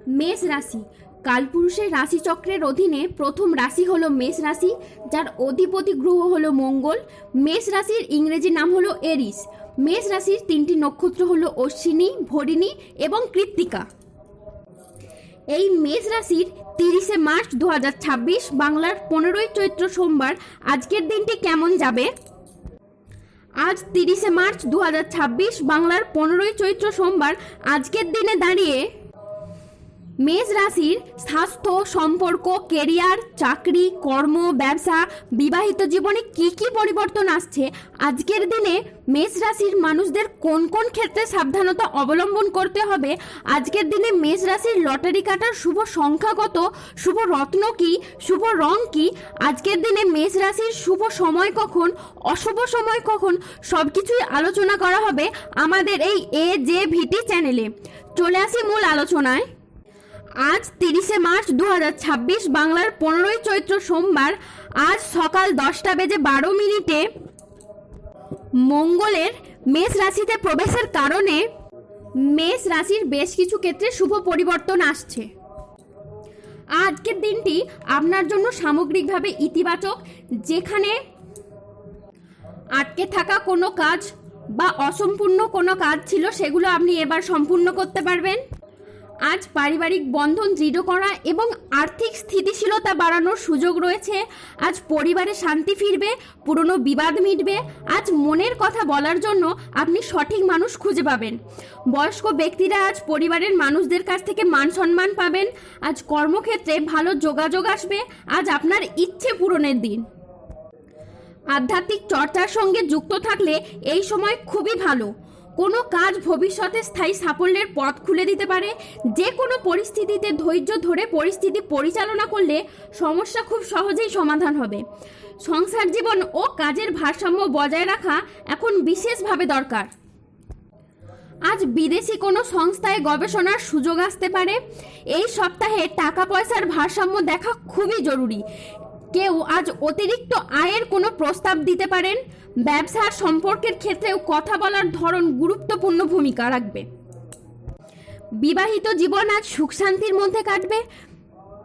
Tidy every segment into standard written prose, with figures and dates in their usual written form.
মেষ রাশি কালপুরুষের রাশিচক্রের অধীনে প্রথম রাশি হলো মেষ রাশি, যার অধিপতি গ্রহ হলো মঙ্গল। মেষ রাশির ইংরেজি নাম হলো এরিস। মেষ রাশির তিনটি নক্ষত্র হলো অশ্বিনী, ভরিণী এবং কৃত্তিকা। এই মেষ রাশির 30শে মার্চ 2026 বাংলার 15ই চৈত্র সোমবার আজকের দিনটি কেমন যাবে? আজ 30শে মার্চ 2026 বাংলার 15ই চৈত্র সোমবার আজকের দিনে দাঁড়িয়ে মেষ রাশির স্বাস্থ্য, সম্পর্ক, কেরিয়ার, চাকরি, কর্ম, ব্যবসা, বিবাহিত জীবনে কি কি পরিবর্তন আসছে, আজকের দিনে মেষ রাশির মানুষদের কোন কোন ক্ষেত্রে সাবধানতা অবলম্বন করতে হবে, আজকের দিনে মেষ রাশির লটারি কাটার শুভ সংখ্যা কত, শুভ রত্ন কি, শুভ রং কি, আজকের দিনে মেষ রাশির শুভ সময় কখন, অশুভ সময় কখন, সবকিছুই আলোচনা করা হবে আমাদের এই AJVT চ্যানেলে। চলে আসি মূল আলোচনায়। আজ 30শে মার্চ 2026 বাংলার 15ই চৈত্র সোমবার আজ সকাল 10:12 মঙ্গলের মেষ রাশিতে প্রবেশের কারণে মেষ রাশির বেশ কিছু ক্ষেত্রে শুভ পরিবর্তন আসছে। আজকের দিনটি আপনার জন্য সামগ্রিকভাবে ইতিবাচক, যেখানে আটকে থাকা কোনো কাজ বা অসম্পূর্ণ কোনো কাজ ছিল সেগুলো আপনি এবার সম্পূর্ণ করতে পারবেন। আজ পারিবারিক বন্ধন দৃঢ় করা এবং আর্থিক স্থিতিশীলতা বাড়ানোর সুযোগ রয়েছে। আজ পরিবারে শান্তি ফিরবে, পুরনো বিবাদ মিটবে। আজ মনের কথা বলার জন্য আপনি সঠিক মানুষ খুঁজে পাবেন। বয়স্ক ব্যক্তিরা আজ পরিবারের মানুষদের কাছ থেকে মান সম্মান পাবেন। আজ কর্মক্ষেত্রে ভালো যোগাযোগ আসবে। আজ আপনার ইচ্ছে পূরণের দিন। আধ্যাত্মিক চর্চার সঙ্গে যুক্ত থাকলে এই সময় খুবই ভালো। কোনো কাজ ভবিষ্যতে স্থায়ী সাফল্যের পথ খুলে দিতে পারে। যে কোনো পরিস্থিতিতে ধৈর্য ধরে পরিস্থিতি পরিচালনা করলে সমস্যা খুব সহজেই সমাধান হবে। সংসার জীবন ও কাজের ভারসাম্য বজায় রাখা এখন বিশেষভাবে দরকার। আজ বিদেশি কোনো সংস্থায় গবেষণার সুযোগ আসতে পারে। এই সপ্তাহে টাকা পয়সার ভারসাম্য দেখা খুবই জরুরি। কেউ আজ অতিরিক্ত আয়ের কোনো প্রস্তাব দিতে পারেন। ব্যবসার সম্পর্কের ক্ষেত্রেও কথা বলার ধরন গুরুত্বপূর্ণ ভূমিকা রাখবে। বিবাহিত জীবন আজ সুখ শান্তির মধ্যে কাটবে।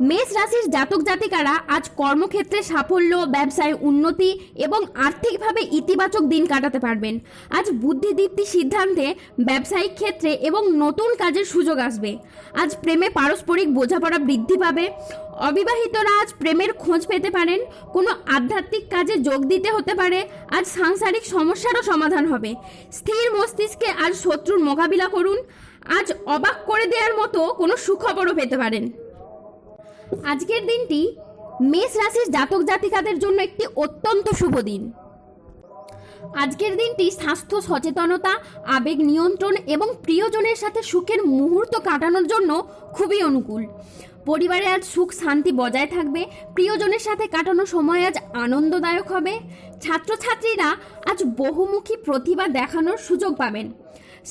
মেষ রাশির জাতক জাতিকারা আজ কর্মক্ষেত্রে সাফল্য, ব্যবসায় উন্নতি এবং আর্থিকভাবে ইতিবাচক দিন কাটাতে পারবেন। আজ বুদ্ধিদীপ্তি সিদ্ধান্তে ব্যবসায়িক ক্ষেত্রে এবং নতুন কাজের সুযোগ আসবে। আজ প্রেমে পারস্পরিক বোঝাপড়া বৃদ্ধি পাবে। অবিবাহিতরা আজ প্রেমের খোঁজ পেতে পারেন। কোনো আধ্যাত্মিক কাজে যোগ দিতে হতে পারে। আজ সাংসারিক সমস্যারও সমাধান হবে। স্থির মস্তিষ্কে আজ শত্রুর মোকাবিলা করুন। আজ অবাক করে দেওয়ার মতো কোনো সুখবরও পেতে পারেন। আজকের দিনটি মেষ রাশির জাতক জাতিকাদের জন্য একটি অত্যন্ত শুভ দিন। আজকের দিনটি স্বাস্থ্য সচেতনতা, আবেগ নিয়ন্ত্রণ এবং প্রিয়জনের সাথে সুখের মুহূর্ত কাটানোর জন্য খুবই অনুকূল। পরিবারে আজ সুখ শান্তি বজায় থাকবে। প্রিয়জনের সাথে কাটানো সময় আজ আনন্দদায়ক হবে। ছাত্রছাত্রীরা আজ বহুমুখী প্রতিভা দেখানোর সুযোগ পাবেন।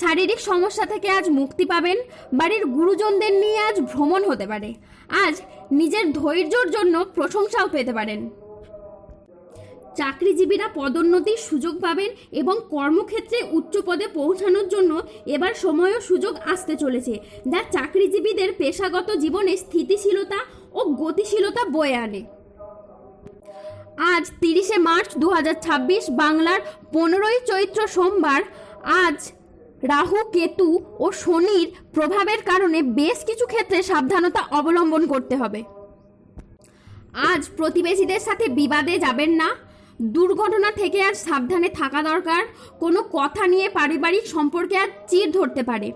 শারীরিক সমস্যা থেকে আজ মুক্তি পাবেন। বাড়ির গুরুজনদের নিয়ে আজ ভ্রমণ হতে পারে। আজ নিজের ধৈর্যের জন্য প্রশংসাও পেতে পারেন। চাকরিজীবীরা পদোন্নতির সুযোগ পাবেন এবং কর্মক্ষেত্রে উচ্চ পদে পৌঁছানোর জন্য এবার সময় ও সুযোগ আসতে চলেছে, যা চাকরিজীবীদের পেশাগত জীবনে স্থিতিশীলতা ও গতিশীলতা বয়ে আনে। আজ 30শে মার্চ 2026 বাংলার 15ই চৈত্র সোমবার আজ রাহু, কেতু ও শনির প্রভাবের কারণে বেশ কিছু ক্ষেত্রে সাবধানতা অবলম্বন করতে হবে। আজ প্রতিবেশীদের সাথে বিবাদে যাবেন না। দুর্ঘটনা থেকে আজ সাবধানে থাকা দরকার। কোনো কথা নিয়ে পারিবারিক সম্পর্কে আজ চিড় ধরতে পারে।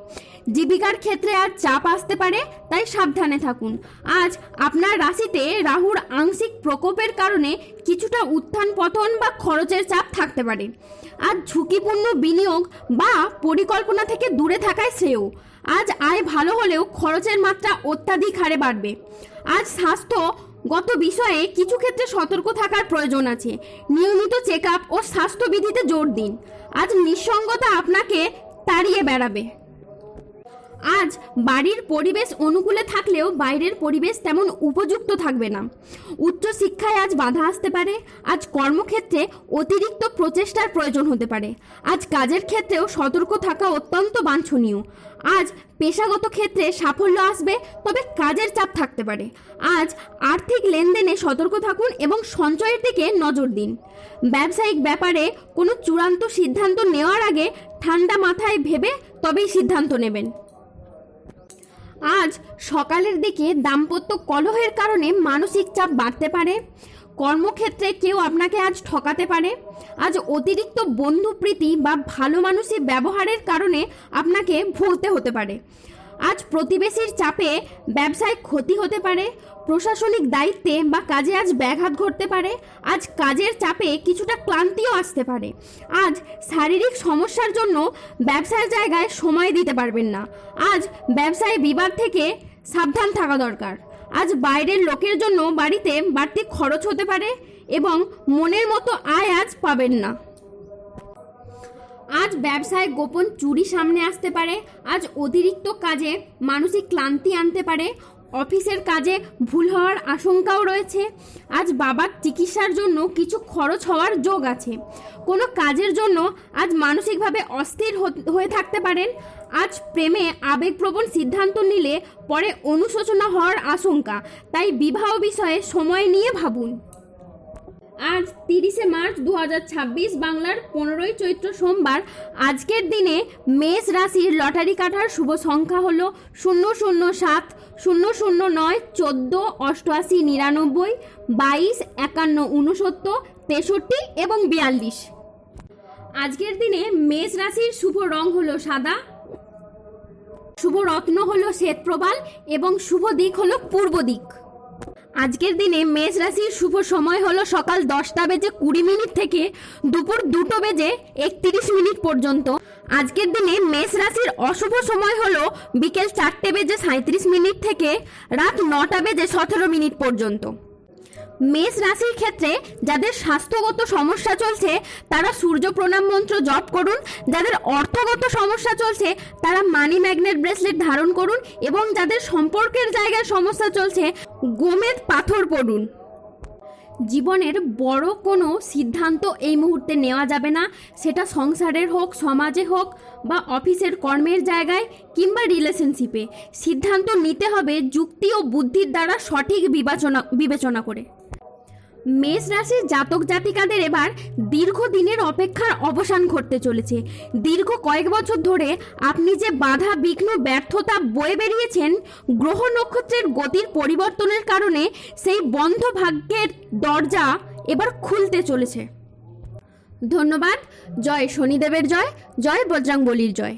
জীবিকার ক্ষেত্রে আজ চাপ আসতে পারে, তাই সাবধানে থাকুন। আজ আপনার রাশিতে রাহুর আংশিক প্রকোপের কারণে কিছুটা উত্থান পতন বা খরচের চাপ থাকতে পারে। আজ ঝুঁকিপূর্ণ বিনিয়োগ বা পরিকল্পনা থেকে দূরে থাকাই শ্রেয়। আজ আয় ভালো হলেও খরচের মাত্রা অত্যাধিক হারে বাড়বে। আজ স্বাস্থ্যগত বিষয়ে কিছু ক্ষেত্রে সতর্ক থাকার প্রয়োজন আছে। নিয়মিত চেক আপ ও স্বাস্থ্যবিধিতে জোর দিন। আজ নিঃসঙ্গতা আপনাকে তাড়িয়ে বেড়াবে। আজ বাড়ির পরিবেশ অনুকূলে থাকলেও বাইরের পরিবেশ তেমন উপযুক্ত থাকবে না। উচ্চশিক্ষায় আজ বাধা আসতে পারে। আজ কর্মক্ষেত্রে অতিরিক্ত প্রচেষ্টার প্রয়োজন হতে পারে। আজ কাজের ক্ষেত্রেও সতর্ক থাকা অত্যন্ত বাঞ্ছনীয়। আজ পেশাগত ক্ষেত্রে সাফল্য আসবে, তবে কাজের চাপ থাকতে পারে। আজ আর্থিক লেনদেনে সতর্ক থাকুন এবং সঞ্চয়ের দিকে নজর দিন। ব্যবসায়িক ব্যাপারে কোনো চূড়ান্ত সিদ্ধান্ত নেওয়ার আগে ঠান্ডা মাথায় ভেবে তবেই সিদ্ধান্ত নেবেন। আজ সকালের দিকে দাম্পত্য কলহের কারণে মানসিক চাপ বাড়তে পারে। কর্মক্ষেত্রে কেউ আপনাকে আজ ঠকাতে পারে। আজ অতিরিক্ত বন্ধুপ্রীতি বা ভালো মানুষের ব্যবহারের কারণে আপনাকে ভুগতে হতে পারে। আজ প্রতিবেশীর চাপে ব্যবসায় ক্ষতি হতে পারে। প্রশাসনিক দায়িত্বে বা কাজে আজ ব্যাঘাত ঘটতে পারে। আজ কাজের চাপে কিছুটা ক্লান্তিও আসতে পারে। আজ শারীরিক সমস্যার জন্য ব্যবসার জায়গায় সময় দিতে পারবেন না। আজ ব্যবসায় বিবাদ থেকে সাবধান থাকা দরকার। আজ বাইরের লোকের জন্য বাড়িতে বাড়তি খরচ হতে পারে এবং মনের মতো আয় আজ পাবেন না। আজ ব্যবসায় গোপন চুরি সামনে আসতে পারে। আজ অতিরিক্ত কাজে মানসিক ক্লান্তি আনতে পারে। অফিসের কাজে ভুল হওয়ার আশঙ্কাও রয়েছে। আজ বাবার চিকিৎসার জন্য কিছু খরচ হওয়ার যোগ আছে। কোনো কাজের জন্য আজ মানসিকভাবে অস্থির হয়ে থাকতে পারেন। আজ প্রেমে আবেগপ্রবণ সিদ্ধান্ত নিলে পরে অনুশোচনা হওয়ার আশঙ্কা, তাই বিবাহ বিষয়ে সময় নিয়ে ভাবুন। আজ 30শে মার্চ 2026 বাংলার 15ই চৈত্র সোমবার। আজকের দিনে মেষ রাশির লটারি কাটার শুভ সংখ্যা হলো 007, 009, 14, 88, 99, 22, 51, 69, 63 এবং 42। আজকের দিনে মেষ রাশির শুভ রং হলো সাদা, শুভ রত্ন হলো শ্বেতপ্রবাল এবং শুভ দিক হলো পূর্ব দিক। আজকের দিনে মেষ রাশির শুভ সময় হলো সকাল 10:20 থেকে দুপুর 2:31 পর্যন্ত। আজকের দিনে মেষ রাশির অশুভ সময় হলো বিকেল 4:37 থেকে রাত 9:17 পর্যন্ত। মেষ রাশির ক্ষেত্রে যাদের স্বাস্থ্যগত সমস্যা চলছে তারা সূর্য প্রণাম মন্ত্র জপ করুন। যাদের অর্থগত সমস্যা চলছে তারা মানি ম্যাগনেট ব্রেসলেট ধারণ করুন এবং যাদের সম্পর্কের জায়গায় সমস্যা চলছে গোমেদ পাথর পড়ুন। জীবনের বড় কোনো সিদ্ধান্ত এই মুহূর্তে নেওয়া যাবে না, সেটা সংসারের হোক, সমাজে হোক বা অফিসের কর্মের জায়গায় কিংবা রিলেশনশিপে। সিদ্ধান্ত নিতে হবে যুক্তি ও বুদ্ধির দ্বারা সঠিক বিবেচনা করে। মেষ রাশির জাতক জাতিকাদের এবার দীর্ঘদিনের অপেক্ষার অবসান ঘটতে চলেছে। দীর্ঘ কয়েক বছর ধরে আপনি যে বাধা বিঘ্ন ব্যর্থতা বয়ে বেরিয়েছেন, গ্রহ নক্ষত্রের গতির পরিবর্তনের কারণে সেই বন্ধ ভাগ্যের দরজা এবার খুলতে চলেছে। ধন্যবাদ। জয় শনিদেবের জয়, জয় বজরংবলীর জয়।